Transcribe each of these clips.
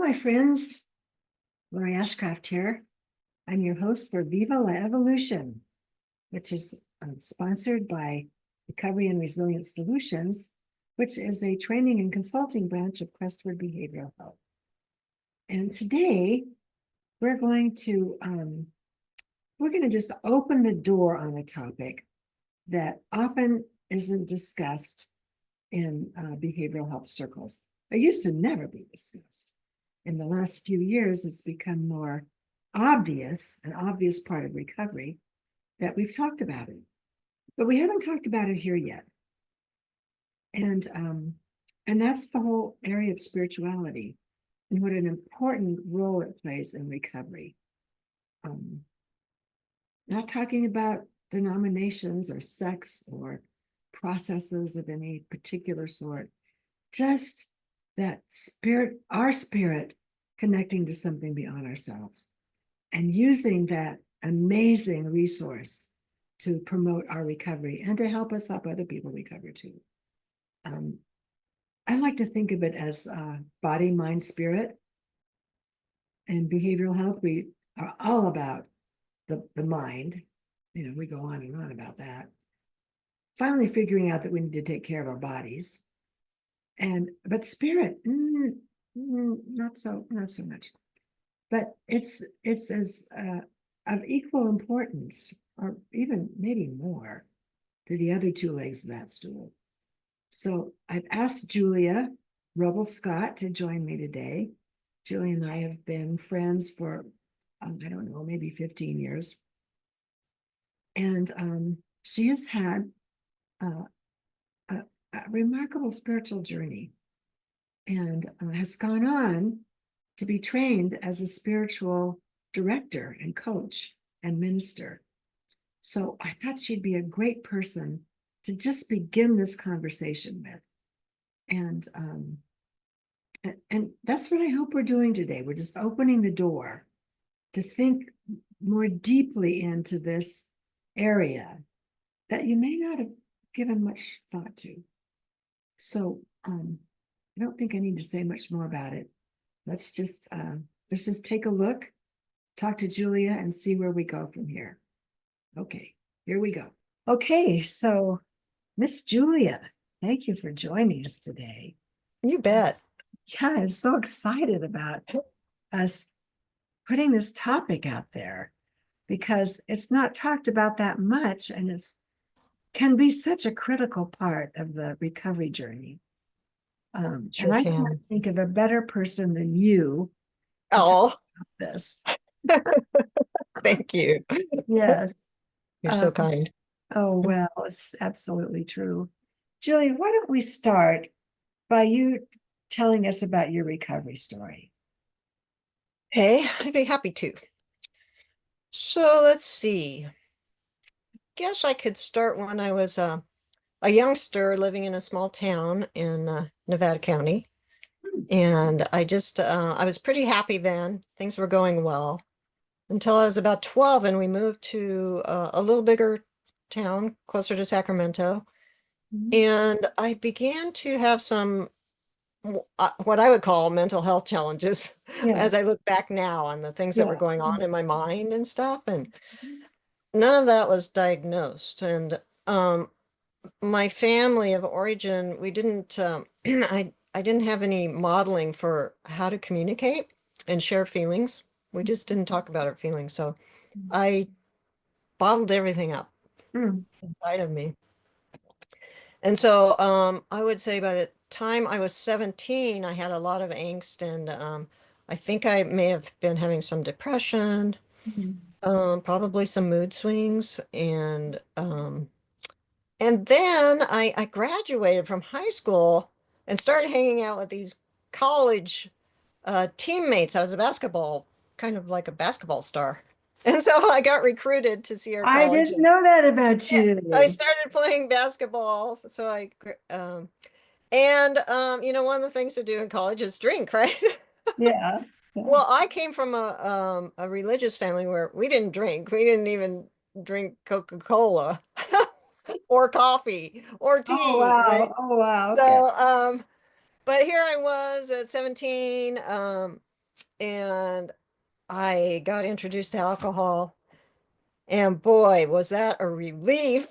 my friends. Lori Ashcraft here. I'm your host for Viva La Evolution, which is sponsored by Recovery and Resilience Solutions, which is a training and consulting branch of Crestwood Behavioral Health. And today we're going to just open the door on a topic that often isn't discussed in behavioral health circles. It used to never be discussed. In the last few years, it's become more obvious, an obvious part of recovery, that we've talked about it. But we haven't talked about it here yet. And that's the whole area of spirituality and what an important role it plays in recovery. Not talking about denominations or sects or processes of any particular sort, just that spirit, our spirit, connecting to something beyond ourselves and using that amazing resource to promote our recovery and to help us help other people recover too. I like to think of it as body, mind, spirit. In behavioral health, we are all about the mind. You know, we go on and on about that. Finally figuring out that we need to take care of our bodies. But spirit, not so much. But it's as of equal importance, or even maybe more, to the other two legs of that stool. So I've asked Julia Robles Scott to join me today. Julia and I have been friends for, I don't know, maybe 15 years. And she has had a remarkable spiritual journey and has gone on to be trained as a spiritual director and coach and minister. So I thought she'd be a great person to just begin this conversation with. And that's what I hope we're doing today. We're just opening the door to think more deeply into this area that you may not have given much thought to. So I don't think I need to say much more about it. Let's just take a look, talk to Julia, and see where we go from here. Okay, here we go. Okay, so Miss Julia, thank you for joining us today. You bet. Yeah, I'm so excited about us putting this topic out there because it's not talked about that much, and can be such a critical part of the recovery journey. Sure and I can. can't think of a better person than you to Oh, talk about this. thank you. Yes. You're so kind. Oh, well, it's absolutely true. Julia, why don't we start by you telling us about your recovery story? Hey, I'd be happy to. So let's see. Guess I could start when I was a youngster living in a small town in Nevada County. And I was pretty happy then. Things were going well until I was about 12 and we moved to a little bigger town closer to Sacramento. And I began to have some what I would call mental health challenges as I look back now on the things that were going on in my mind and stuff. And none of that was diagnosed. And my family of origin, we didn't, I didn't have any modeling for how to communicate and share feelings. We just didn't talk about our feelings. So I bottled everything up inside of me. And so I would say by the time I was 17, I had a lot of angst, and I think I may have been having some depression, probably some mood swings, and then I graduated from high school and started hanging out with these college teammates. I was kind of like a basketball star. And so I got recruited to Sierra I College. didn't know that about you. I started playing basketball. So one of the things to do in college is drink, right? Yeah. Well, I came from a religious family where we didn't drink. We didn't even drink Coca-Cola or coffee or tea, Oh, wow. right? Oh, wow. Okay. So, but here I was at 17, and I got introduced to alcohol. And boy, was that a relief.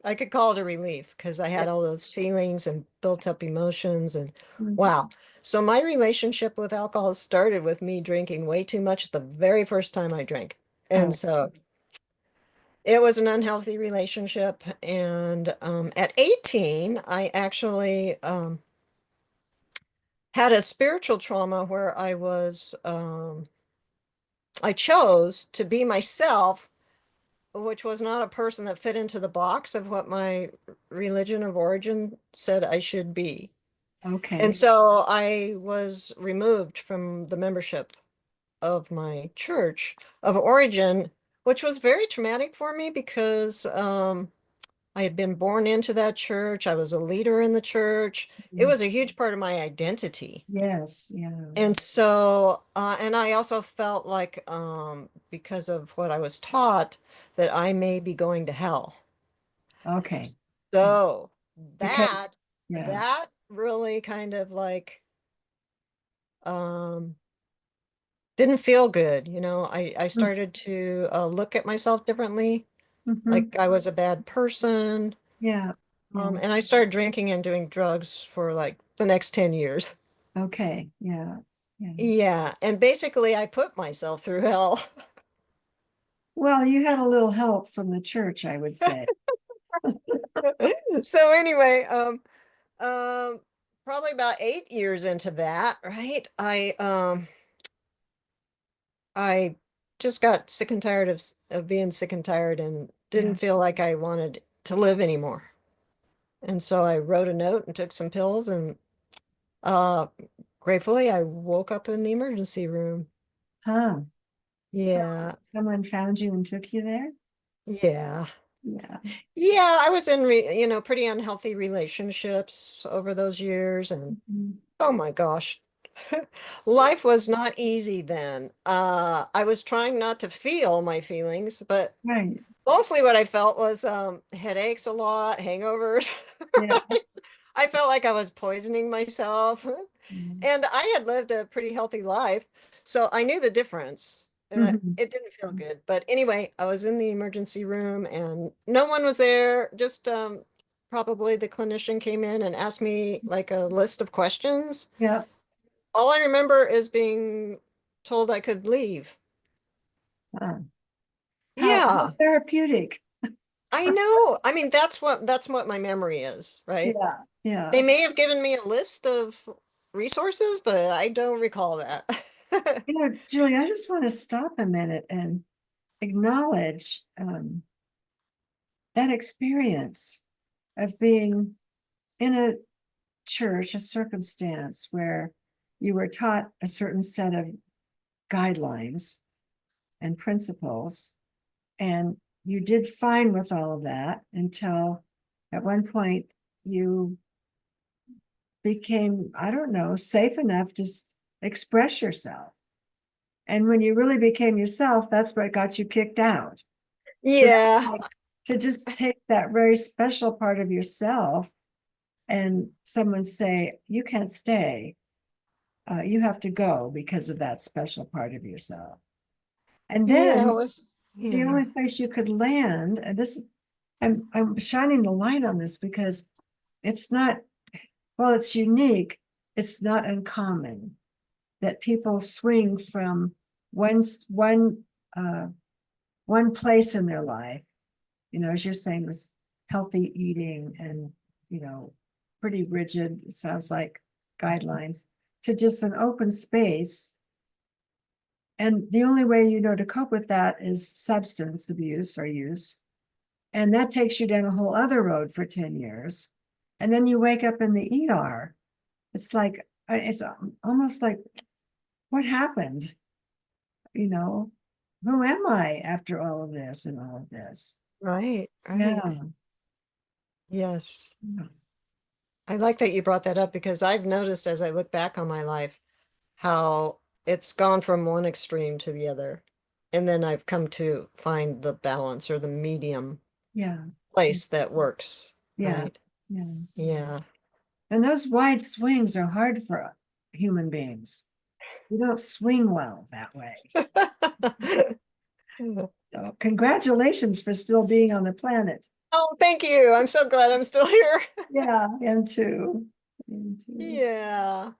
I could call it a relief because I Yeah. had all those feelings and built up emotions and Mhm. wow. So my relationship with alcohol started with me drinking way too much the very first time I drank. And Oh, so it was an unhealthy relationship. And at 18, I actually had a spiritual trauma where I chose to be myself, which was not a person that fit into the box of what my religion of origin said I should be. And okay. so I was removed from the membership of my church of origin, which was very traumatic for me because I had been born into that church. I was a leader in the church. It Mm. was a huge part of my identity. Yes, yeah. And so, and I also felt like, because of what I was taught, that I may be going to hell. Okay. Yeah. So Because, that yeah. that really kind of like um didn't feel good. I Mm. started to look at myself differently, Mhm. like I was a bad person. Yeah. Yeah. And I started drinking and doing drugs for like the next 10 years. Okay. Yeah. Yeah. Yeah, and basically I put myself through hell. Well, you had a little help from the church, I would say. So anyway, um, probably about 8 years into that, right? I just got sick and tired of being sick and tired and Yeah. didn't feel like I wanted to live anymore. And so I wrote a note and took some pills and uh gratefully I woke up in the emergency room. Huh. So Yeah. someone found you and took you there? Yeah. Yeah. Yeah, I was in pretty unhealthy relationships over those years and Mhm. oh my gosh. Life was not easy then. I was trying not to feel my feelings, but Right. mostly what I felt was headaches a lot, hangovers. Yeah. I felt like I was poisoning myself. Mhm. And I had lived a pretty healthy life, so I knew the difference. And Mhm. it didn't feel good. But anyway, I was in the emergency room and no one was there. Just probably the clinician came in and asked me like a list of questions. Yeah. All I remember is being told I could leave. Huh. How Yeah, therapeutic. I know. I mean, that's what my memory is, right? Yeah. They Yeah. may have given me a list of resources, but I don't recall that. Julie, I just want to stop a minute and acknowledge that experience of being in a church, a circumstance where you were taught a certain set of guidelines and principles, and you did fine with all of that until at one point you became, I don't know, safe enough to express yourself. And when you really became yourself, that's what got you kicked out. So that's Yeah, like to just take that very special part of yourself and someone say, you can't stay, you have to go because of that special part of yourself. And yeah, it then was, the yeah, only place you could land, and this, I'm shining the light on this because it's not, well, it's unique, it's not uncommon that people swing from one one uh, one place in their life, as you're saying, was healthy eating and pretty rigid, it sounds like, guidelines, to just an open space. And the only way to cope with that is substance abuse or use. And that takes you down a whole other road for 10 years. And then you wake up in the ER. It's like, it's almost like, what happened? You know, who am I after all of this and all of this? right, right. Yeah. Yes. I like that you brought that up because I've noticed as I look back on my life how it's gone from one extreme to the other. And then I've come to find the balance or the medium Yeah. place that works, Yeah. right? Yeah. Yeah. And those wide swings are hard for human beings. You don't swing well that way. So congratulations for still being on the planet. Oh, thank you. I'm so glad I'm still here. Yeah, and too. And too. Yeah.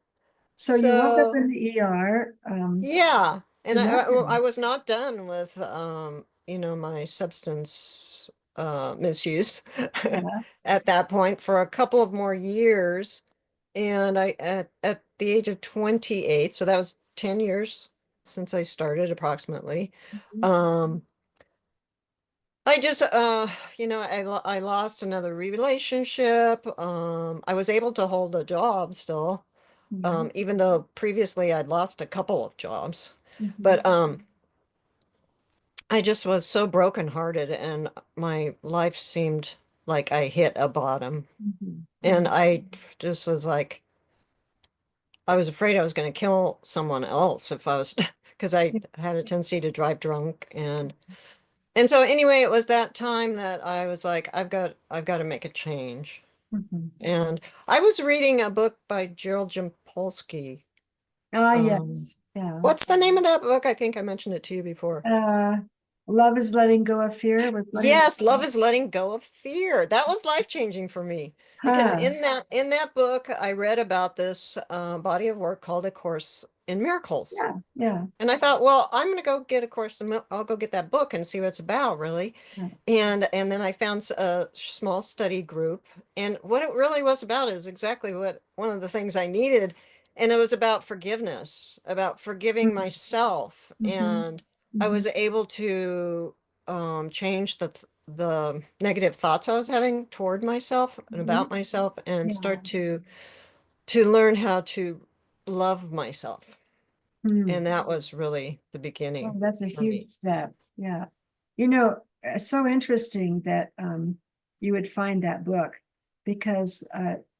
So you woke up So, in the ER. yeah. And Did I nothing. was not done with my substance misuse Yeah. at that point for a couple of more years. And at the age of 28, so that was 10 years since I started approximately. Mhm. Um I just I lost another relationship. I was able to hold a job still, Mhm. even though previously I'd lost a couple of jobs. Mhm. But I just was so brokenhearted and my life seemed like I hit a bottom. Mhm. And I just was like, I was afraid I was going to kill someone else if I was, because I had a tendency to drive drunk. And so anyway, it was that time that I was like, I've got to make a change. Mhm. And I was reading a book by Gerald Jampolsky. Ah, Um, yes. Yeah. what's the name of that book? I think I mentioned it to you before. Uh, Love is letting go of fear with letting. Yes, Love is Letting Go of Fear. That was life-changing for me because Huh. in that book I read about this body of work called A Course in Miracles. Yeah. Yeah. And I thought, well, I'm going to go get a course in I'll go get that book and see what it's about, really. Yeah. And then I found a small study group, and what it really was about is exactly what one of the things I needed, and it was about forgiveness, about forgiving Mhm. myself, Mhm. and I Mhm. was able to change the negative thoughts I was having toward myself and Mhm. about myself, and Yeah. start to learn how to love myself. Hmm. And that was really the Oh, beginning that's a for huge me. step. Yeah. So interesting that you would find that book because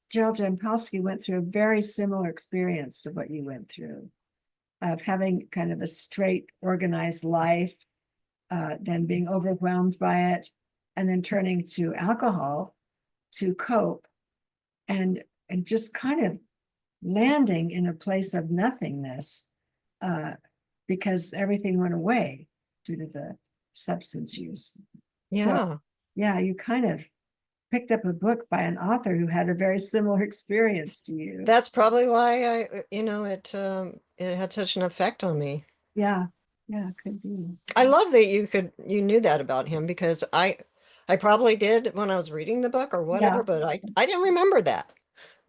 Jill Jampolsky went through a very similar experience to what you went through of having kind of a straight, organized life, then being overwhelmed by it, and then turning to alcohol to cope and just kind of landing in a place of nothingness uh, because everything went away due to the substance use. So, Yeah. yeah, you kind of picked up a book by an author who had a very similar experience to you. That's probably why it had such an effect on me. Yeah, yeah, could be. I love that you knew that about him because I probably did when I was reading the book or Yeah. whatever, but I didn't remember that.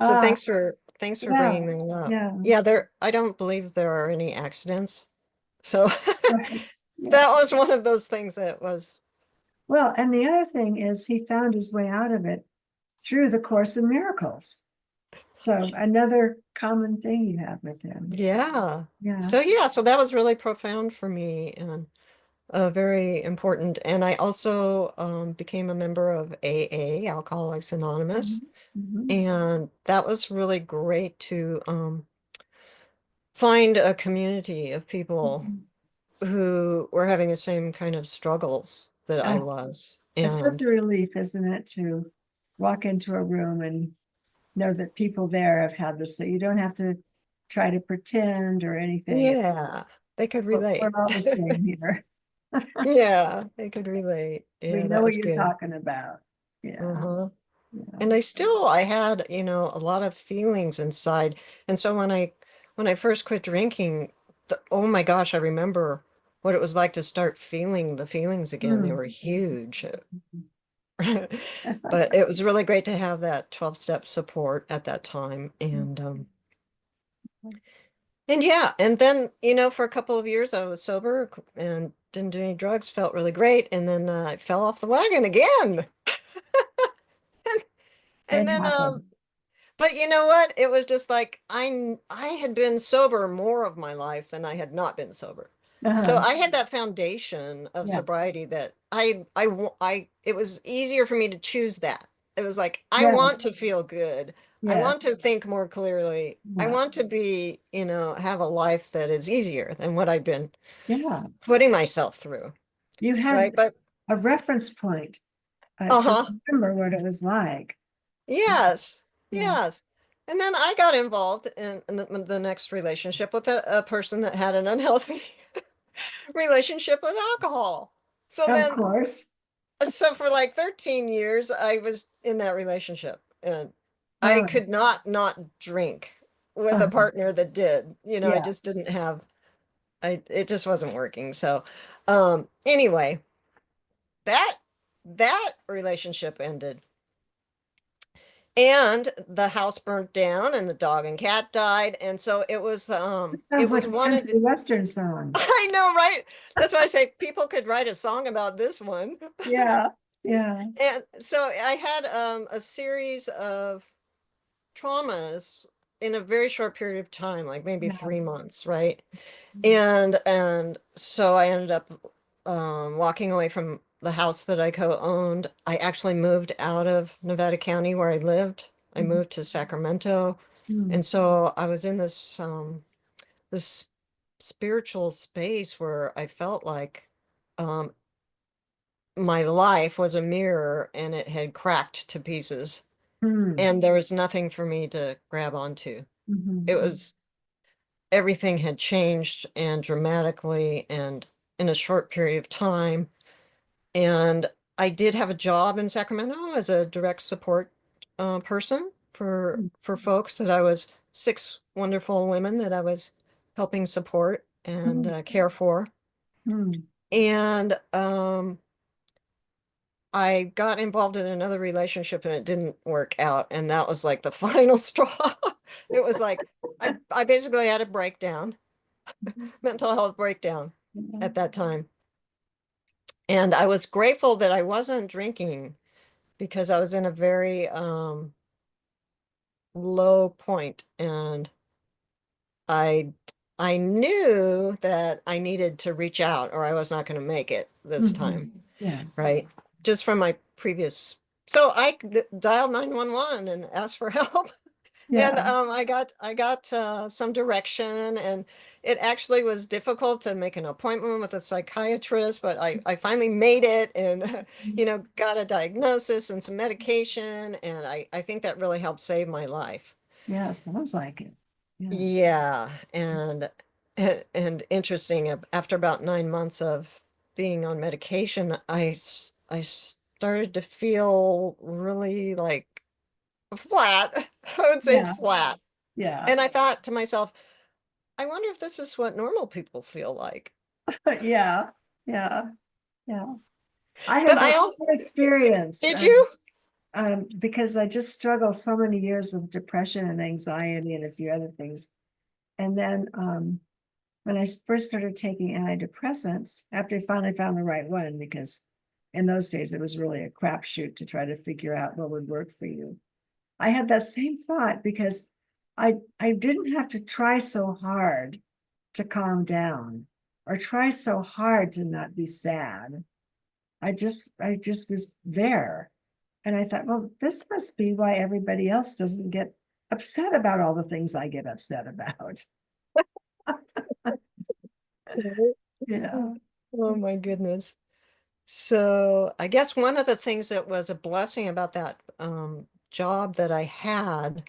So Ah, thanks for yeah, bringing that up. yeah, Yeah, I don't believe there are any accidents. So right. Yeah. that was one of those things that was, Well, and the other thing is he found his way out of it through the Course in Miracles. So another common thing you have with him. yeah. Yeah. So yeah, so that was really profound for me and very important. And I also became a member of AA, Alcoholics Anonymous. Mhm. Mhm. And that was really great to find a community of people Mhm. who were having the same kind of struggles that I Ah, was. it's such And a relief, isn't it, to walk into a room and know that people there have had this, so you don't have to try to pretend or anything. yeah, they could We're relate. all the same here. Yeah, they could relate. We Yeah, know that what was you're good. talking about. Yeah, Uh-huh. yeah. And I had, a lot of feelings inside. And so when I first quit drinking, oh my gosh, I remember what it was like to start feeling the feelings again. They Hmm. were huge. But it was really great to have that 12-step support at that time. And yeah, and then, for a couple of years I was sober and didn't do any drugs, felt really great. And then I fell off the wagon again. It And then happened. but you know what? It was just like I had been sober more of my life than I had not been sober. So Uh-huh. I had that foundation of Yeah, sobriety that it was easier for me to choose that. It was like I yeah, want to feel good. I yeah, want to think more clearly. I yeah. want to be, have a life that is easier than what I've been Yeah. putting myself through, You had right? But a reference point to uh-huh. remember what it was like. Yes. Yeah. Yes. And then I got involved in the next relationship with a person that had an unhealthy relationship with alcohol. So Of then, course. so for like 13 years, I was in that relationship and I Oh, could not drink with a uh, partner that did. I yeah. just didn't have, it just wasn't working. So, anyway, that, that relationship ended. And the house burnt down and the dog and cat died. And so it Sounds like was a one of country the, western song. I know, right? That's why I say people could write a song about this one. Yeah. Yeah. And so I had a series of traumas in a very short period of time, like maybe Yeah. 3 months, right? And so I ended up walking away from the house that I co-owned. I actually moved out of Nevada County where I lived. I Mhm. moved to Sacramento. Mm. And so I was in this spiritual space where I felt like um my life was a mirror and it had cracked to pieces Mm. and there was nothing for me to grab onto. It Mhm. was everything had changed and dramatically and in a short period of time. And I did have a job in Sacramento as a direct support person Mm. for folks that I was six wonderful women that I was helping support and Mm. care for. Mm. And I got involved in another relationship and it didn't work out. And that was like the final straw. It was like I basically had a breakdown, mental health breakdown Yeah. at that time. And I was grateful that I wasn't drinking because I was in a very low point and I I knew that I needed to reach out or I was not going to make it this Mhm. time, Yeah. right? Just from my previous. So I dialed 911 and asked for help. And Yeah. I got some direction, and it actually was difficult to make an appointment with a psychiatrist, but I finally made it, and got a diagnosis and some medication, and I think that really helped save my life. Yeah. Sounds like it. Yeah. Yeah, and interesting. After about 9 months of being on medication, I started to feel really like flat. I would say Yeah. flat. Yeah. And I thought to myself, I wonder if this is what normal people feel like. Yeah. Yeah. Yeah. I But had the I all same experience did you? because I just struggled so many years with depression and anxiety and a few other things. And then when I first started taking antidepressants, after I finally found the right one, because in those days it was really a crapshoot to try to figure out what would work for you. I had that same thought because I didn't have to try so hard to calm down or try so hard to not be sad. I just was there. And I thought, well, this must be why everybody else doesn't get upset about all the things I get upset about. Yeah. Oh my goodness. So I guess one of the things that was a blessing about that job that I had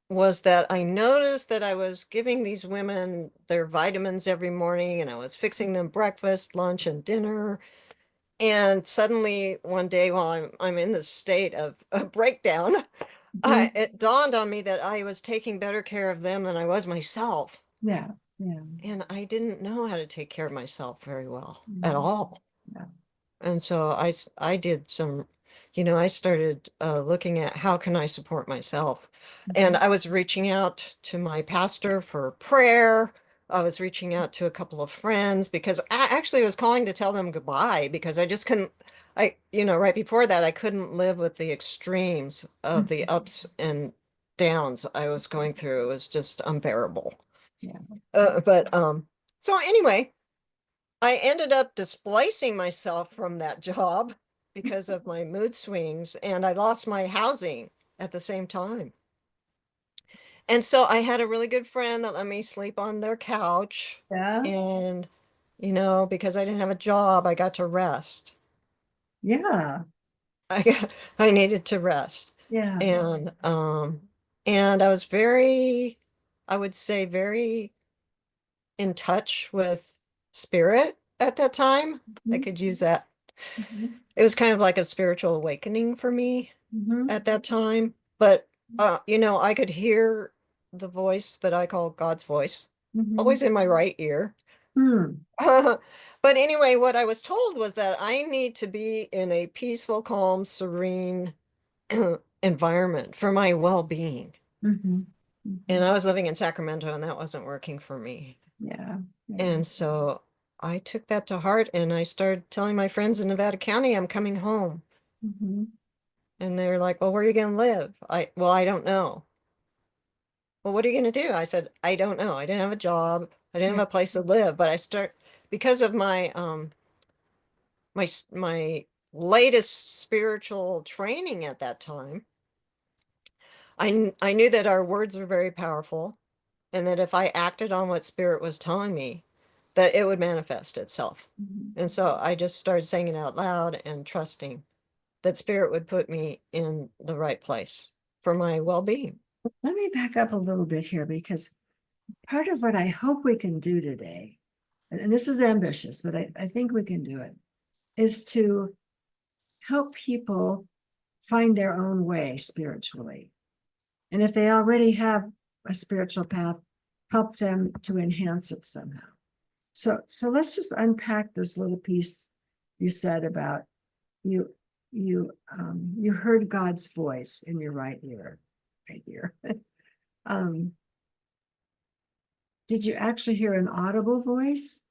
was that I noticed that I was giving these women their vitamins every morning and I was fixing them breakfast, lunch, and dinner. And suddenly one day while I'm in this state of a breakdown, Mhm. it dawned on me that I was taking better care of them than I was myself. Yeah. Yeah. And I didn't know how to take care of myself very well at Mhm. all. Yeah. And so I did some, I started looking at how can I support myself. And Mhm. I was reaching out to my pastor for prayer. I was reaching out to a couple of friends because I actually was calling to tell them goodbye because I just couldn't, right before that, I couldn't live with the extremes of the Mhm. ups and downs I was going through. It was just unbearable. Yeah. But so anyway, I ended up displacing myself from that job because of my mood swings, and I lost my housing at the same time. And so I had a really good friend that let me sleep on their couch. Yeah. And, because I didn't have a job, I got to rest. Yeah. I needed to rest. Yeah. And And I would say very in touch with spirit at that time. I Mhm, could use that. mhm, It was kind of like a spiritual awakening for me mhm, at that time. But I could hear the voice that I call God's voice, mhm, always in my right ear. hmm, But anyway, what I was told was that I need to be in a peaceful, calm, serene environment for my well-being. mhm, And mhm. I was living in Sacramento and that wasn't working for me. Yeah, yeah. And so I took that to heart and I started telling my friends in Nevada County I'm coming home. Mhm. And they're like, "Well, where are you going to live?" Well, I don't know. "Well, what are you going to do?" I said, "I don't know. I didn't have a job. I didn't Yeah. have a place to live, but because of my latest spiritual training at that time, I knew that our words were very powerful and that if I acted on what spirit was telling me, that it would manifest itself. Mhm. And so I just started saying it out loud and trusting that spirit would put me in the right place for my well-being. Let me back up a little bit here because part of what I hope we can do today, and this is ambitious, but I think we can do it, is to help people find their own way spiritually. And if they already have a spiritual path, help them to enhance it somehow. So let's just unpack this little piece you said about you you heard God's voice in your right ear, right ear. um, did you actually hear an audible voice,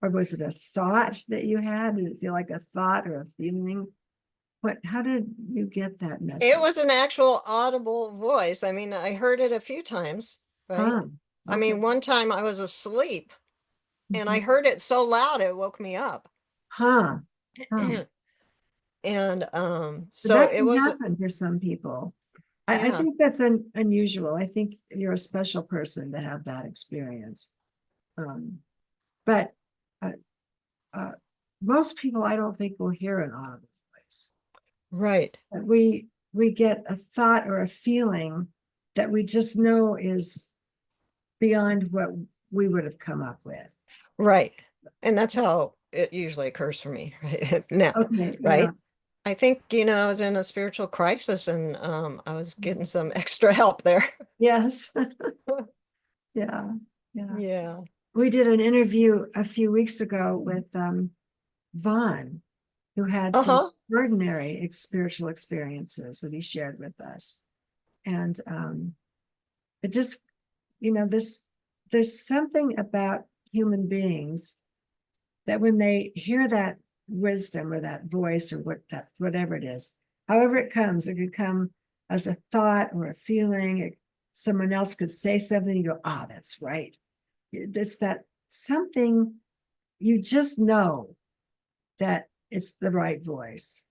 or was it a thought that you had? Did it feel like a thought or a feeling? What? How did you get that It message? was an actual audible voice. I mean, I heard it a few times, right? Huh. I Okay. mean, one time I was asleep and I Mhm. heard it so loud it woke me up. Huh. Huh. And But so that it can was, happen for some people. I yeah, think that's unusual. I think you're a special person to have that experience. Um, but uh, uh, most people, I don't think, will hear an audible voice. right, We get a thought or a feeling that we just know is beyond what we would have come up with. right. And that's how it usually occurs for me, right? Now, Okay, yeah. right? I think, I was in a spiritual crisis and I was getting some extra help there. Yes. Yeah. Yeah. Yeah. We did an interview a few weeks ago with Vaughn, who had some Uh-huh. extraordinary spiritual experiences that he shared with us. And it just, this there's something about human beings that when they hear that wisdom or that voice or whatever it is, however it comes, it could come as a thought or a feeling. Someone else could say something, you go, "Ah, that's right." It's that something you just know that it's the right voice,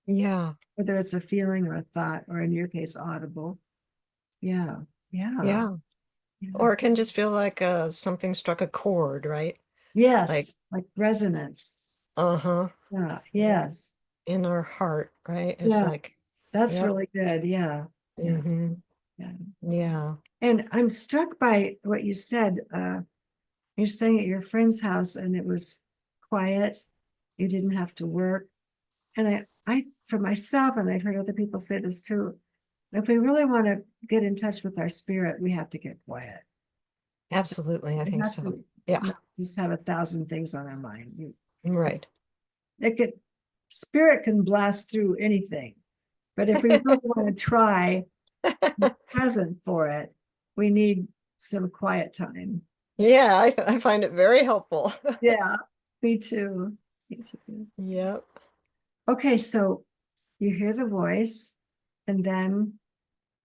Yeah. whether it's a feeling or a thought, or in your case, audible. Yeah, yeah, Yeah. yeah. Or it can just feel like something struck a chord, right? Like, Yes, like resonance. uh-huh. Yeah, Like yes, in our heart, right? It's yeah. like, That's yep. really good. Yeah, yeah, Mm-hmm. yeah. Yeah. And I'm struck by what you said. You're staying at your friend's house and it was quiet. You didn't have to work. And for myself, and I've heard other people say this too, if we really want to get in touch with our spirit, we have to get quiet. Absolutely. I We think have so. to Yeah. not just have 1,000 things on our mind. Right. It could, spirit can blast through anything, but if we really want to try to be present for it, we need some quiet time. Yeah, I find it very helpful. Yeah, me too. Me too. Yep. Okay, so you hear the voice, and then,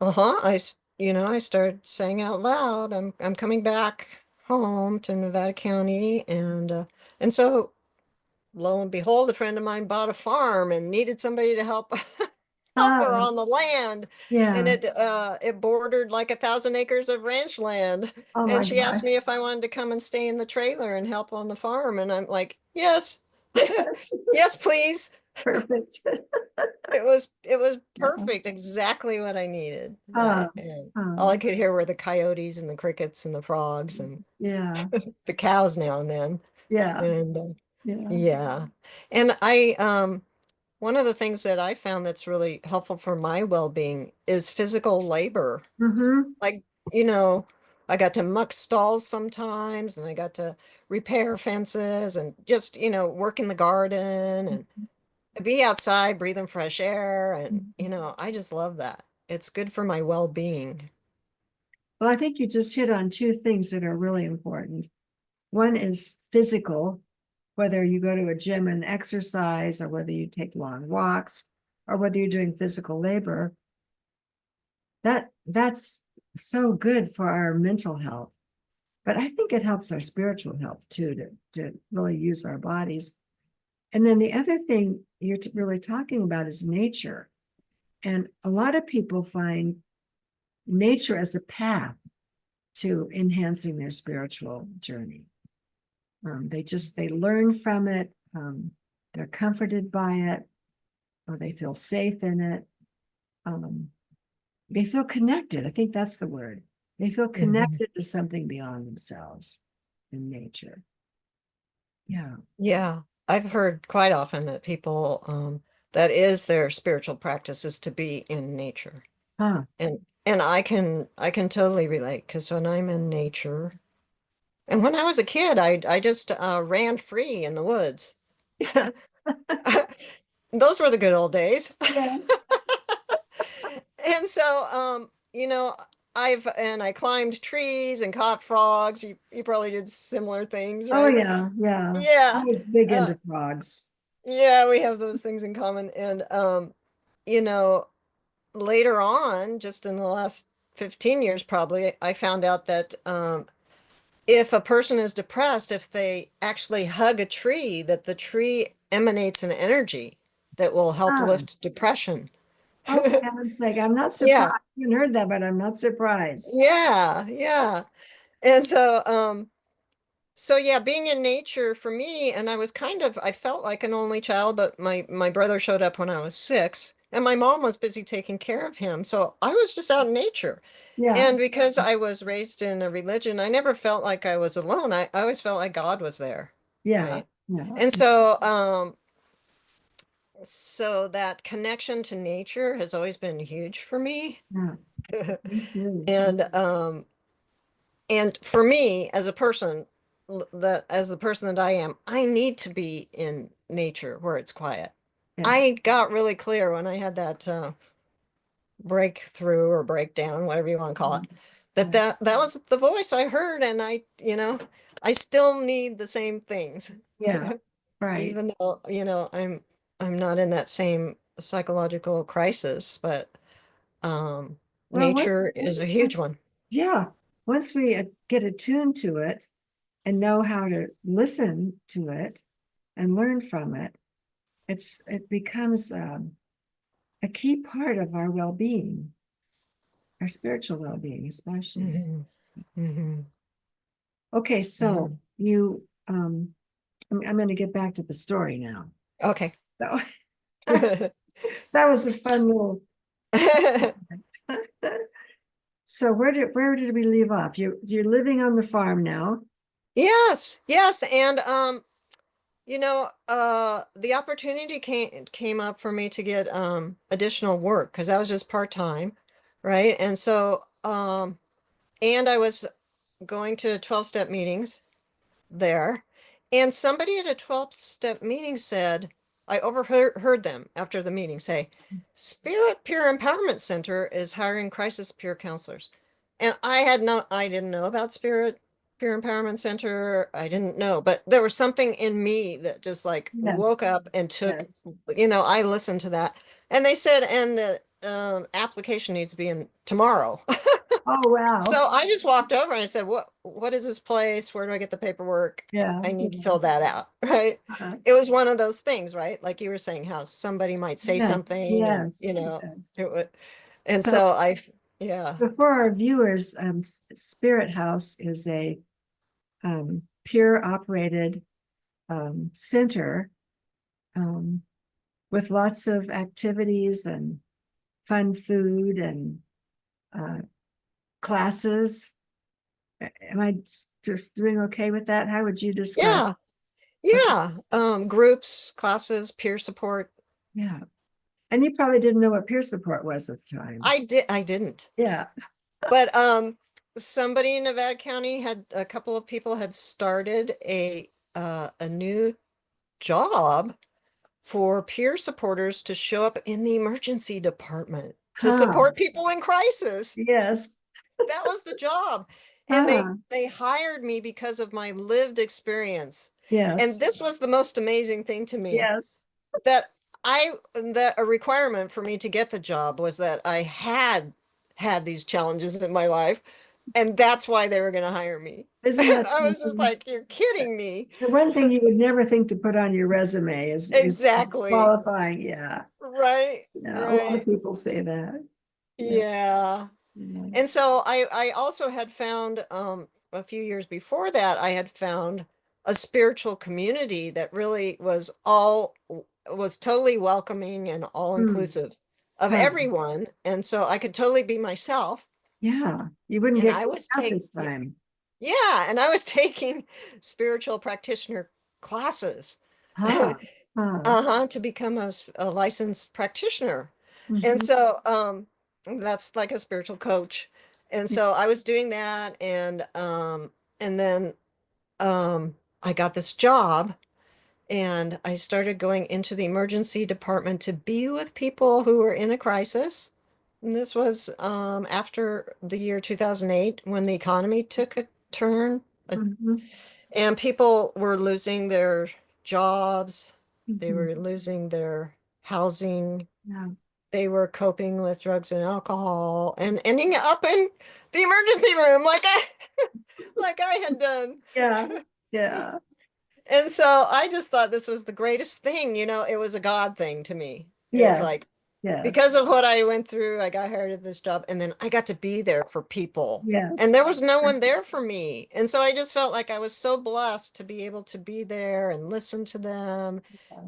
Uh-huh. I started saying out loud, I'm coming back home to Nevada County and so lo and behold, a friend of mine bought a farm and needed somebody to help her oh, on the land. And yeah. it bordered like 1,000 acres of ranch land. Oh And my she asked gosh. me if I wanted to come and stay in the trailer and help on the farm. And I'm like, yes, yes, please. Perfect. it was Yeah. perfect, exactly what I needed. Uh, And all I um, could hear were the coyotes and the crickets and the frogs and yeah, the cows now and then. yeah, And yeah. yeah. And I one of the things that I found that's really helpful for my well-being is physical labor. Mm-hmm. Like, I got to muck stalls sometimes and I got to repair fences and just, work in the garden and be outside breathing fresh air. And, I just love that. It's good for my well-being. Well, I think you just hit on two things that are really important. One is physical, whether you go to a gym and exercise, or whether you take long walks, or whether you're doing physical labor. That's so good for our mental health. But I think it helps our spiritual health too, to really use our bodies. And then the other thing you're really talking about is nature. And a lot of people find nature as a path to enhancing their spiritual journey. They learn from it. They're comforted by it, or they feel safe in it. Um, they feel connected. I think that's the word. They feel Mhm. connected to something beyond themselves in nature. Yeah. Yeah. I've heard quite often that people, that is their spiritual practice is to be in nature. Huh. And I can totally relate because when I'm in nature, and when I was a kid, I just ran free in the woods. Yes. Those were the good old days. Yes. And so, I climbed trees and caught frogs. You probably did similar things, Oh right? yeah, yeah. I Yeah. was big Uh, into frogs. yeah, we have those things in common. And you know, later on, just in the last 15 years probably, I found out that if a person is depressed, if they actually hug a tree, that the tree emanates an energy that will help Ah, lift depression. oh, for heaven's sake, I'm not surprised. Yeah, I haven't heard that, but I'm not surprised. yeah, yeah. And so yeah, being in nature for me, and I felt like an only child, but my brother showed up when I was 6, and my mom was busy taking care of him, so I was just out in nature. Yeah, And because I was raised in a religion, I never felt like I was alone. I always felt like God was there, yeah, right? yeah, And so that connection to nature has always been huge for me. yeah. Me too. And for me as a person, that as the person that I am, I need to be in nature where it's quiet. Yeah. I got really clear when I had that breakthrough or breakdown, whatever you want to call it, Yeah. that was the voice I heard, and I still need the same things, Yeah. Right. even though, I'm not in that same psychological crisis, but Well, nature is a huge one. yeah, once we get attuned to it and know how to listen to it and learn from it, it becomes a key part of our well-being, our spiritual well-being, especially. Hmm. Hmm. Okay, Yeah. so I'm going to get back to the story now. Okay. So that was a fun little. So where did we leave off? You're living on the farm now. Yes, yes, and the opportunity came up for me to get additional work because I was just part-time, right? And I was going to 12-step meetings there. And somebody at a 12-step meeting said, I overheard them after the meeting say, Spirit Peer Empowerment Center is hiring crisis peer counselors. And I didn't know about Spirit Peer Empowerment Center. I didn't know, but there was something in me that just like woke Yes, up and took, yes. I listened to that. And they said, and the application needs to be in tomorrow. Oh wow. So I just walked over and I said, what is this place? Where do I get the paperwork? Yeah, I need to yeah. fill that out, right? It was one of those things, right? Like you were saying, how somebody might say Yes, something and, yes, yes. it would, and So so yeah. before our viewers, Spirit House is a peer operated center. Um, with lots of activities and fun food and uh, classes. Am I just doing okay with that? How would you describe? Yeah, Okay. yeah. Groups, classes, peer support. Yeah. And you probably didn't know what peer support was at the time. I didn't. Yeah. But somebody in Nevada County had a couple of people had started a new job for peer supporters to show up in the emergency department to Huh. support people in crisis. Yes. That was the job. And Huh. they hired me because of my lived experience. And Yes. this was the most amazing thing to me Yes. that that a requirement for me to get the job was that I had these challenges in my life, and that's why they were going to hire me. Isn't And that I was just something? like, you're kidding me. The one thing you would never think to put on your resume is Exactly. qualifying. Yeah. Right. Yeah. A lot of Right. people say that. Yeah. Yeah. Yeah. And so I also had found a few years before that I had found a spiritual community that really was totally welcoming and all Hmm. inclusive of Huh. everyone. And so I could totally be myself. Yeah. You wouldn't And get I kicked was out take this time. yeah, and I was taking spiritual practitioner classes. Huh. Huh. Uh-huh, to become a licensed practitioner. And Mhm. so that's like a spiritual coach. And Yeah. so I was doing that and then I got this job and I started going into the emergency department to be with people who were in a crisis. And this was after the year 2008 when the economy took a turn, Mhm. and people were losing their jobs, they Mhm. were losing their housing, Yeah. they were coping with drugs and alcohol and ending up in the emergency room like I had done. Yeah. Yeah. And so I just thought this was the greatest thing, it was a God thing to me. It was Yes. like Yes. because of what I went through, I got hired at this job and then I got to be there for people. And Yes. there was no one there for me. And so I just felt like I was so blessed to be able to be there and listen to them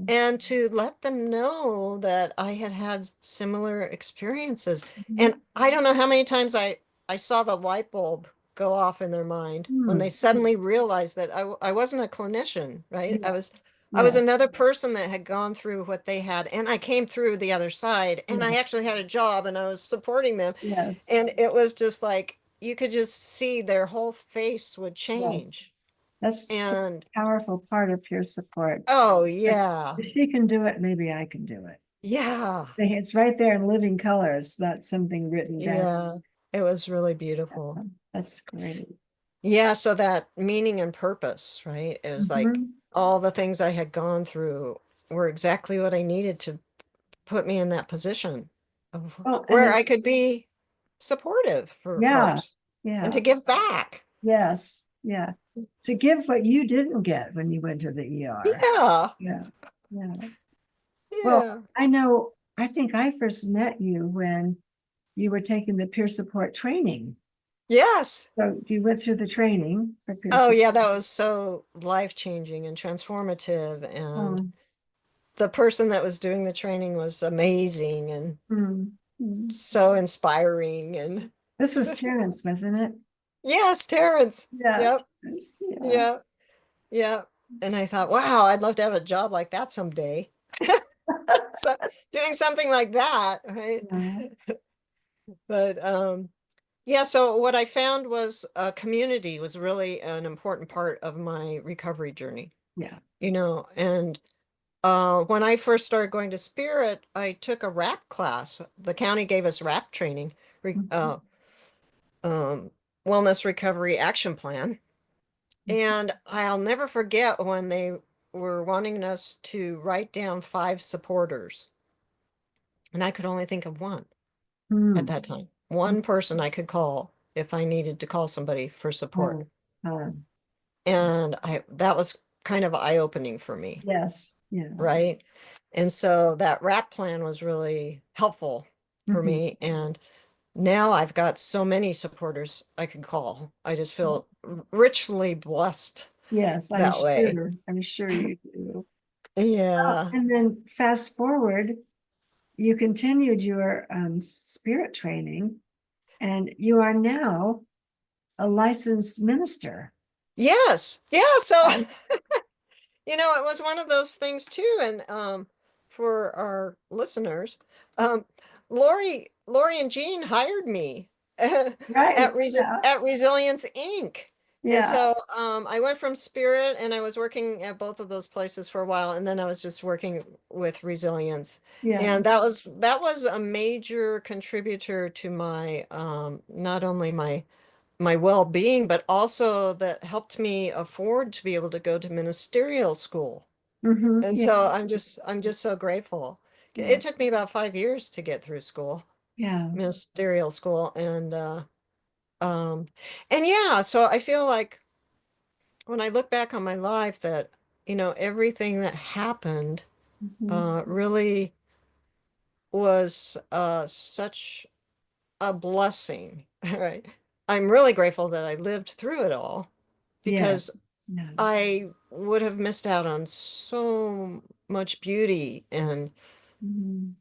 and to let them know that I had had similar experiences. And Mhm. I don't know how many times I saw the light bulb go off in their mind when Hmm. they suddenly realized that I wasn't a clinician, right? Yeah. I was Yeah. another person that had gone through what they had, and I came through the other side, and I Yes. actually had a job and I was supporting them. Yes. And it was just like you could just see their whole face would Yes. change. That's such And a powerful part of peer support. oh, Like, yeah. if she can do it, maybe I can do it. Yeah. It's right there in living colors, not something written down. Yeah. It was really beautiful. That's great. Yeah, so that meaning and purpose, right? It was like Mhm. all the things I had gone through were exactly what I needed to put me in that position of Oh, and where I could be supportive for yeah, folks and to yeah, give back. yes, yeah. To give what you didn't get when you went to the ER. Yeah, Yeah, yeah. Well, yeah. I know, I think I first met you when you were taking the peer support training. Yes. So you went through the training for peer Oh, support. yeah, that was so life-changing and transformative. And Oh, the person that was doing the training was amazing and mm, mm. so inspiring. And This was Terrence, wasn't it? yes, Terrence. Yeah, Yep. Terrence, yeah. Yeah. Yeah. And I thought, wow, I'd love to have a job like that someday. So doing something like that, right? Yeah, But yeah, so what I found was community was really an important part of my recovery journey, yeah. and when I first started going to Spirit, I took a rap class. The county gave us rap training, re Mhm, um, wellness recovery action plan. And I'll never forget when they were wanting us to write down 5 supporters. And I could only think of one at mm, that time. One person I could call if I needed to call somebody for support. oh, uh, And that was kind of eye-opening for me, yes, yeah. right? And so that rap plan was really helpful for Mhm. me. And now I've got so many supporters I can call. I just feel richly blessed Yes, that way. I'm sure you do. Yeah. And then fast forward, you continued your spirit training, and you are now a licensed minister. Yes. Yeah. So Um, it was one of those things too, and for our listeners, um, Lori and Jean hired me right. Yeah. at Resilience Inc. And Yeah. so I went from Spirit, and I was working at both of those places for a while, and then I was just working with Resilience, Yeah. and that was a major contributor to my not only my well-being, but also that helped me afford to be able to go to ministerial school. And Yeah. so I'm just so grateful. Yeah. It took me about 5 years to get through school, Yeah. ministerial school, um and yeah, so I feel like when I look back on my life that everything that happened Mhm. really was such a blessing. Right. I'm really grateful that I lived through it all Yeah. because Yeah. I would have missed out on so much beauty and Mhm.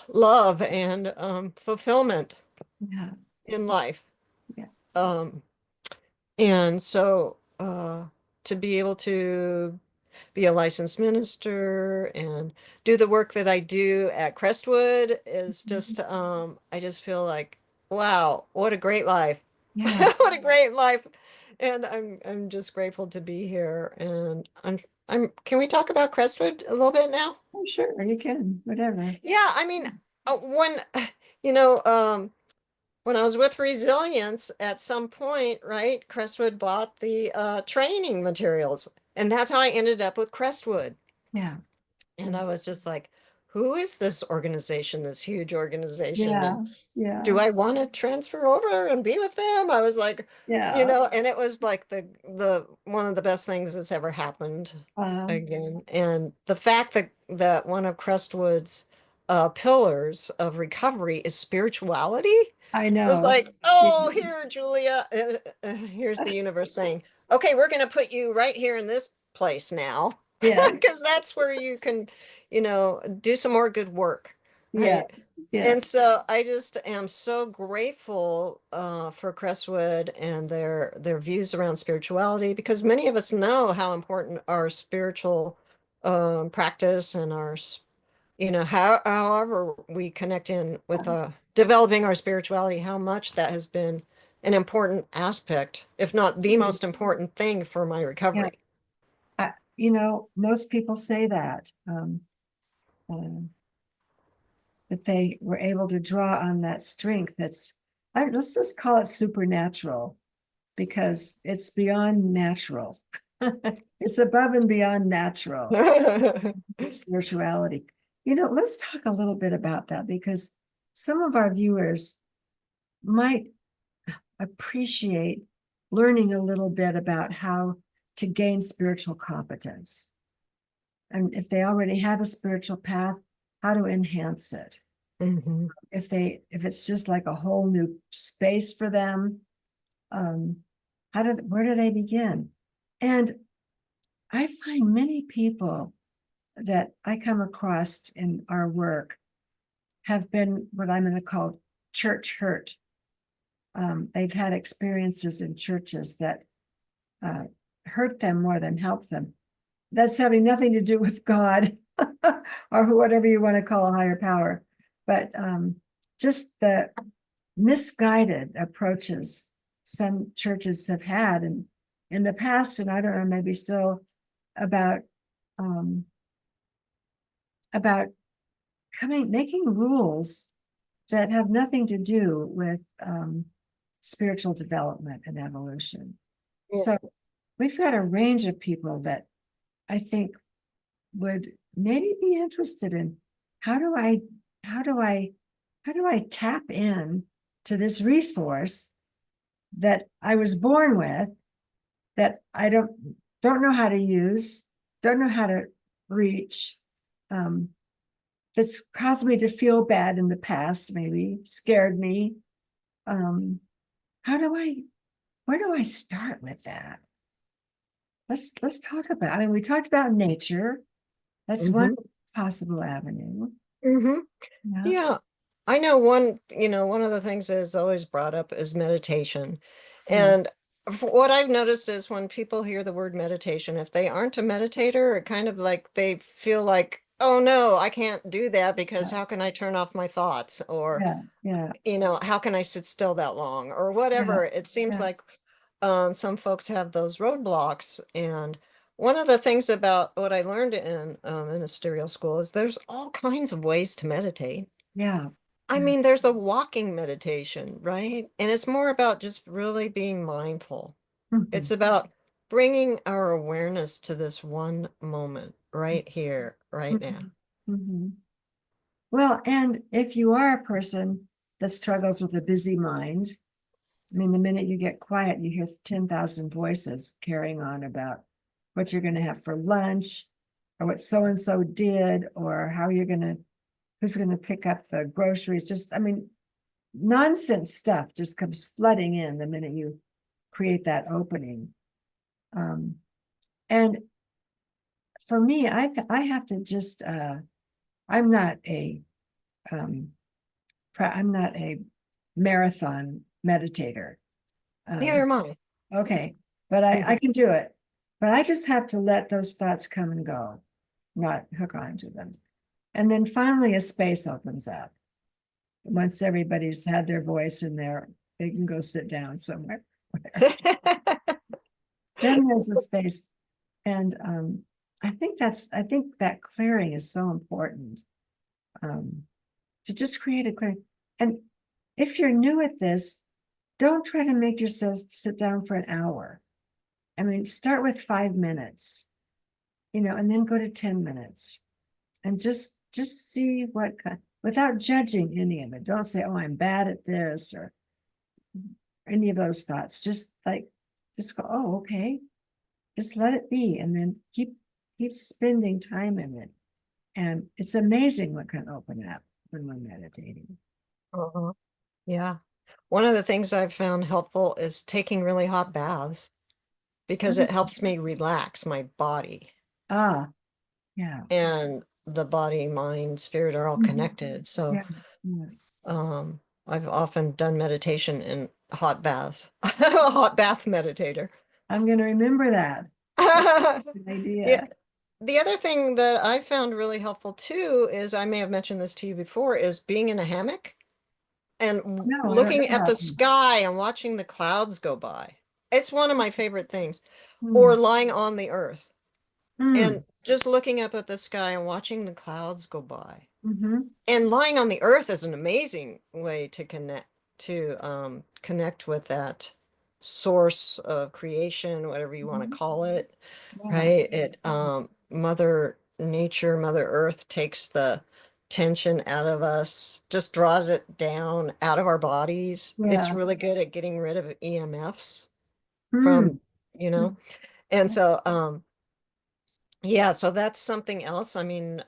love and fulfillment Yeah. in life. Yeah. Um, and so to be able to be a licensed minister and do the work that I do at Crestwood is Mhm. just I just feel like, wow, what a great life. Yeah. What a great life. And I'm just grateful to be here. And I'm can we talk about Crestwood a little bit now? Oh, sure, you can, whatever. Yeah, I mean, when you know, when I was with Resilience at some point, right, Crestwood bought the training materials, and that's how I ended up with Crestwood. Yeah. And I was just like, who is this organization, this huge organization? And Yeah. Yeah. do I want to transfer over and be with them? I was like, Yeah. and it was like the one of the best things that's ever happened Um, again. And the fact that one of Crestwood's pillars of recovery is spirituality I was know. like, Yeah. oh, here, Julia, here's the universe saying, okay, we're going to put you right here in this place now, Yes. because that's where you can, do some more good work, Yeah. right? Yeah. And so I just am so grateful for Crestwood and their views around spirituality, because many of us know how important our spiritual practice and however we connect in with developing our spirituality, how much that has been an important aspect, if not the most important thing for my Yeah. recovery. Most people say that, that they were able to draw on that strength that's, let's just call it supernatural, because it's beyond natural. It's above and beyond natural spirituality. Let's talk a little bit about that, because some of our viewers might appreciate learning a little bit about how to gain spiritual competence. And if they already have a spiritual path, how to enhance it. Mhm. If it's just like a whole new space for them, where do they begin? And I find many people that I come across in our work have been what I'm going to call church hurt. They've had experiences in churches that uh, hurt them more than help them. That's having nothing to do with God or whatever you want to call a higher power, but just the misguided approaches some churches have had in the past, and I don't know, maybe still about um, about making rules that have nothing to do with spiritual development and evolution. Yeah. So we've got a range of people that I think would maybe be interested in how do I how do I how do I tap in to this resource that I was born with, that I don't know how to use, don't know how to reach, um, that's caused me to feel bad in the past, maybe scared me. Um, how do I where do I start with that? Let's talk about, I mean, we talked about nature, That's one hmm possible avenue. hmm Yeah, Yeah, I know one of the things that is always brought up is meditation. yeah, And what I've noticed is when people hear the word meditation, if they aren't a meditator, it kind of like they feel like, oh no, I can't do that because yeah, how can I turn off my thoughts? Or, yeah, yeah, how can I sit still that long? Or yeah, whatever. It seems yeah, like some folks have those roadblocks. And one of the things about what I learned in a stereo school is there's all kinds of ways to meditate. yeah. I Yeah. mean, there's a walking meditation, right? And it's more about just really being mindful. Mhm, It's about bringing our awareness to this one moment right here, right now. mhm, mhm. Well, and if you are a person that struggles with a busy mind, I mean, the minute you get quiet, you hear 10,000 voices carrying on about what you're going to have for lunch, or what so and so did, or how you're going to, who's going to pick up the groceries. Just, I mean, nonsense stuff just comes flooding in the minute you create that opening. Um, and for me, I have to just, I'm not a, um, I'm not a marathon meditator. Neither Um, am I. okay, but I Mhm. can do it. But I just have to let those thoughts come and go, not hook onto them. And then finally a space opens up. Once everybody's had their voice in there, they can go sit down somewhere. Then there's a space. And I think that clearing is so important. Um, to just create a clearing. And if you're new at this, don't try to make yourself sit down for an hour. I mean, start with 5 minutes, and then go to 10 minutes and just see without judging any of it. Don't say, oh, I'm bad at this or any of those thoughts. Just go, oh, okay. Just let it be. And then keep spending time in it. And it's amazing what can open up when we're meditating. Uh-huh. Yeah. One of the things I've found helpful is taking really hot baths because it Mhm. helps me relax my body. Ah, yeah. And the body, mind, spirit are all Mhm. connected. So Yeah. Yeah. I've often done meditation in hot baths. A hot bath meditator. I'm going to remember that. That's a good The idea. the other thing that I found really helpful too is I may have mentioned this to you before is being in a hammock and No, I don't know looking at the about that. sky and watching the clouds go by. It's one of my favorite things. Or Hmm. lying on the earth and Hmm. just looking up at the sky and watching the clouds go by. Mm-hmm. And lying on the earth is an amazing way to connect with that source of creation, whatever you want to Mm-hmm. call it, Yeah. right? It Mother Nature, Mother Earth takes the tension out of us, just draws it down out of our bodies. It's Yeah. really good at getting rid of EMFs Hmm. from, you know, and so yeah, so that's something else. I mean,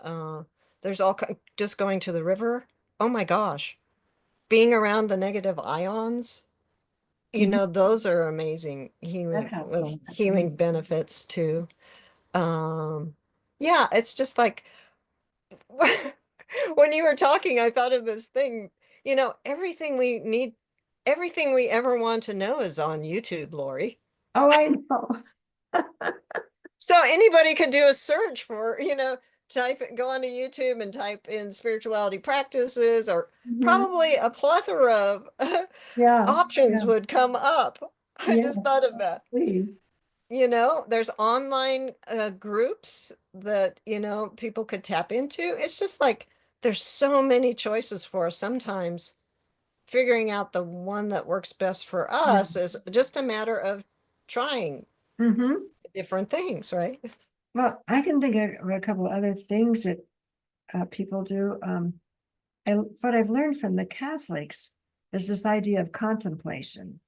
there's just going to the river. Oh my gosh, being around the negative ions, Mhm. those are amazing That healing helps a with lot. Yeah. healing benefits too. Um, yeah, it's just like when you were talking, I thought of this thing, everything we need, everything we ever want to know is on YouTube, Lori. Oh, I know. So anybody could do a search for, go onto YouTube and type in spirituality practices, or Mhm. probably a plethora of Yeah. options Yeah. would come up. I just Yes. thought of that. Please. There's online groups that, people could tap into. It's just like there's so many choices for us. Sometimes figuring out the one that works best for Yeah. us is just a matter of trying Mm-hmm. different things, right? Well, I can think of a couple of other things that people do. What I've learned from the Catholics is this idea of contemplation.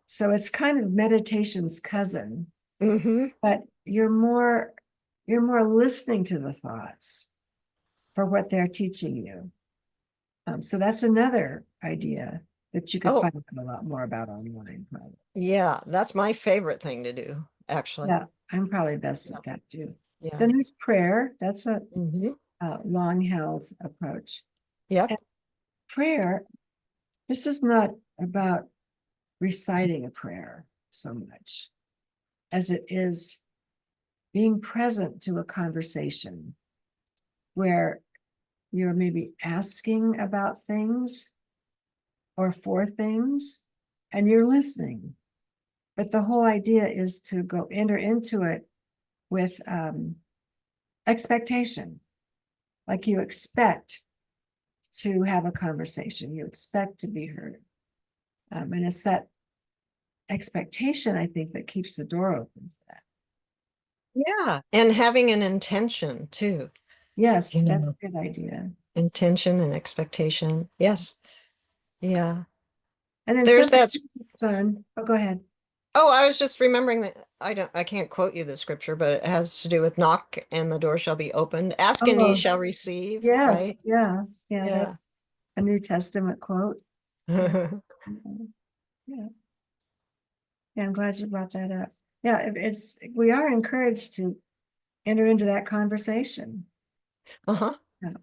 So it's kind of meditation's cousin, Mm-hmm. but you're more listening to the thoughts for what they're teaching you. So that's another idea that you could Oh, find out a lot more about online, probably. yeah, that's my favorite thing to do, actually. Yeah, I'm probably best at that too. Yeah. Then there's prayer. That's a Mhm. long-held approach. Yep. And prayer, this is not about reciting a prayer so much as it is being present to a conversation where you're maybe asking about things or for things and you're listening. But the whole idea is to go enter into it with expectation, like you expect to have a conversation, you expect to be heard. And it's that expectation, I think, that keeps the door open for that. Yeah. And having an intention too, Yes, you that's know, a good idea. intention and expectation. Yes. Yeah. And then There's something that. fun. Oh, go ahead. Oh, I was just remembering that I can't quote you the scripture, but it has to do with knock and the door shall be opened. Ask and ye Oh, shall receive, yes, right? yeah, yeah, Yeah. that's a New Testament quote. Yeah, yeah, yeah, I'm glad you brought that up. Yeah, we are encouraged to enter into that conversation. Uh-huh. Yeah,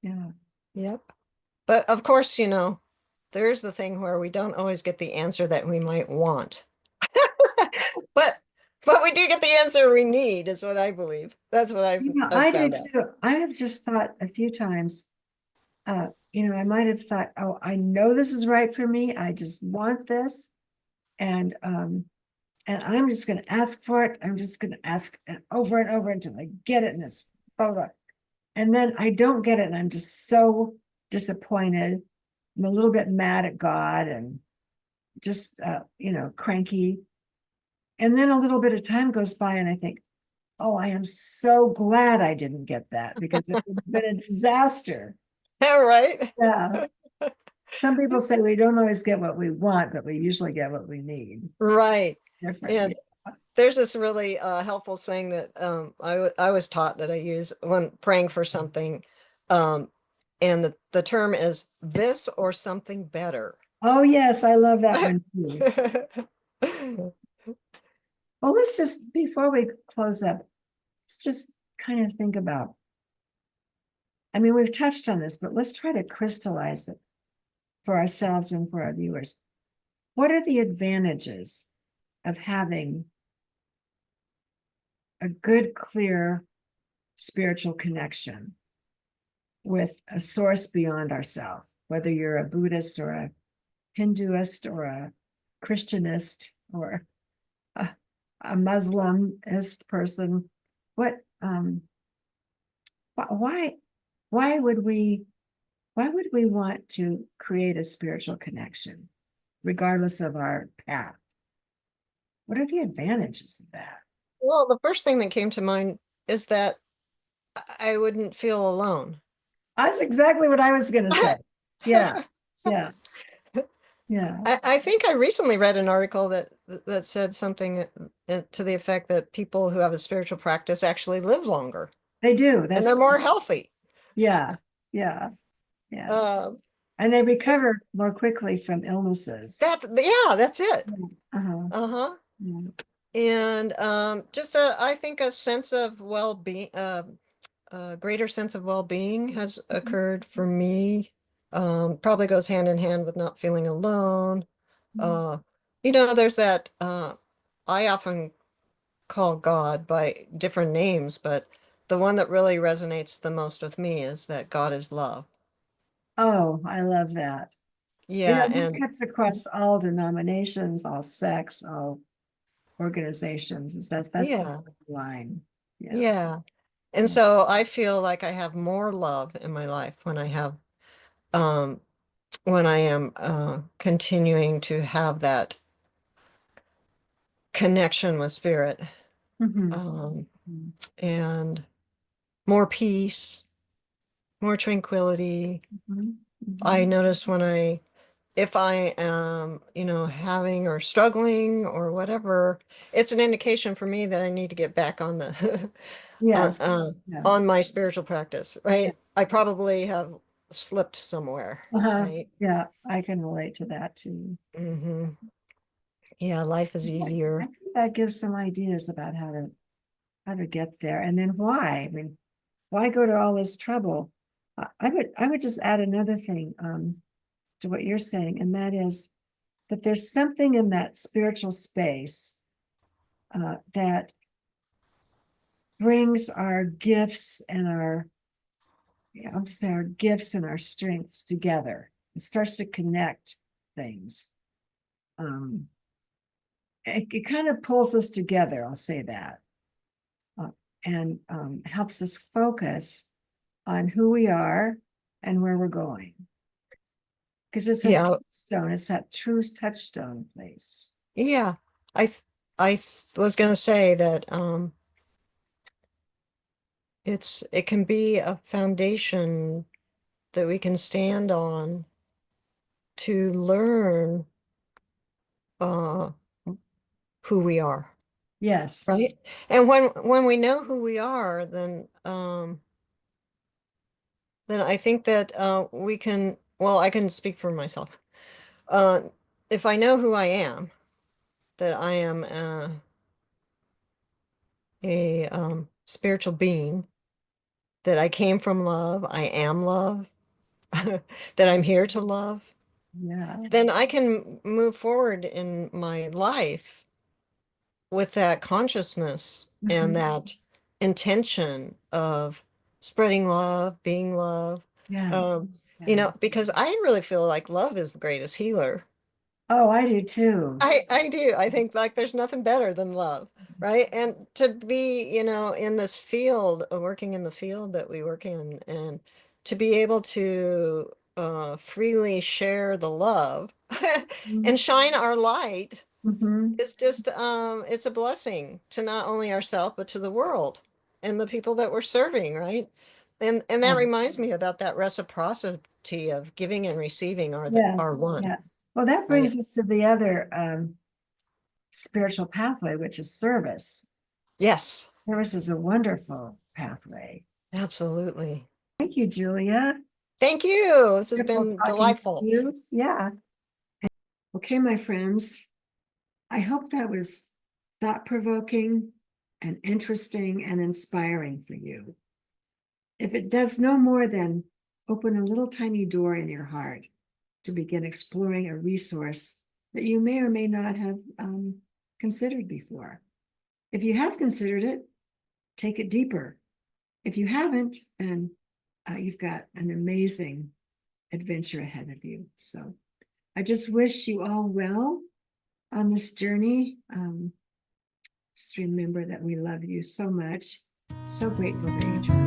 yeah. Yep. But of course, there's the thing where we don't always get the answer that we might want. But but we do get the answer we need, is what I believe. That's what I've I do found out. too. I have just thought a few times, I might have thought, oh, I know this is right for me. I just want this. And I'm just going to ask for it. I'm just going to ask over and over until I get it. And it's blah, blah. And then I don't get it. And I'm just so disappointed. I'm a little bit mad at God and just, cranky. And then a little bit of time goes by and I think, oh, I am so glad I didn't get that because it would have been a disaster. All right. Yeah. Some people say we don't always get what we want, but we usually get what we need. Right. Different. And Yeah. there's this really helpful saying that I was taught that I use when praying for something. Um, and the term is this or something better. Oh, yes, I love that one too. Well, let's just, before we close up, let's just kind of think about, I mean, we've touched on this, but let's try to crystallize it for ourselves and for our viewers. What are the advantages of having a good, clear spiritual connection with a source beyond ourselves, whether you're a Buddhist or a Hinduist or a Christianist or a, a Muslimist person? What why why would we want to create a spiritual connection regardless of our path? What are the advantages of that? Well, the first thing that came to mind is that I wouldn't feel alone. That's exactly what I was going to say. Yeah, yeah, yeah. I think I recently read an article that said something to the effect that people who have a spiritual practice actually live longer They do. and they're That's more healthy. yeah, yeah, yeah. Um, And they recover more quickly from illnesses. yeah, that's it. Uh-huh. Uh-huh. Yeah. And just I think a sense of well-being, a greater sense of well-being has occurred for me. Probably goes hand in hand with not feeling alone. Uh, there's that I often call God by different names, but the one that really resonates the most with me is that God is love. Oh, I love that. Yeah, That and cuts across all denominations, all sects, all organizations. That's the yeah, line. Yeah. yeah. And Yeah. so I feel like I have more love in my life um when I am continuing to have that connection with spirit, Mhm. um Mhm. and more peace, more tranquility. Mhm. I Mhm. notice if I am, having or struggling or whatever, it's an indication for me that I need to get back on the on Yes. Yeah. on my spiritual practice, Yeah. right? I probably have slipped somewhere, Uh-huh. right? Yeah. I can relate to that too. Hmm. Yeah, life is I easier. think that gives some ideas about how to how to get there, and then why. I mean, why go to all this trouble? I would just add another thing to what you're saying, and that is that there's something in that spiritual space that brings our gifts and our, I'll just say our gifts and our strengths together. It starts to connect things. It kind of pulls us together, I'll say that, and helps us focus on who we are and where we're going. Because it's a Yeah, touchstone, it's that true touchstone place. yeah. Was gonna say that it can be a foundation that we can stand on to learn uh who we are, Yes. right? And when we know who we are, then I think that we can, well, I can speak for myself. Uh if I know who I am, that I am a spiritual being, that I came from love, I am love, that I'm here to love, Yeah. then I can move forward in my life with that consciousness and Mhm. that intention of spreading love, being love. Yeah. Um, Yeah. because I really feel like love is the greatest healer. Oh, I do too. I do. I think like there's nothing better than love, right? And to be, in this field, working in the field that we work in, and to be able to freely share the love and shine our light Mm-hmm. is just it's a blessing to not only ourselves but to the world and the people that we're serving, right? And that Yeah. reminds me about that reciprocity of giving and receiving are Yes. one, Yeah. Well, that right? brings us to the other spiritual pathway, which is service. Yes. Service is a wonderful pathway. Absolutely. Thank you, Julia. Thank you. This has Wonderful been talking to delightful. you. Yeah. Okay, my friends. I hope that was thought-provoking and interesting and inspiring for you. If it does no more than open a little tiny door in your heart to begin exploring a resource that you may or may not have considered before. If you have considered it, take it deeper. If you haven't, then you've got an amazing adventure ahead of you. So I just wish you all well on this journey. Just remember that we love you so much. So grateful that you joined.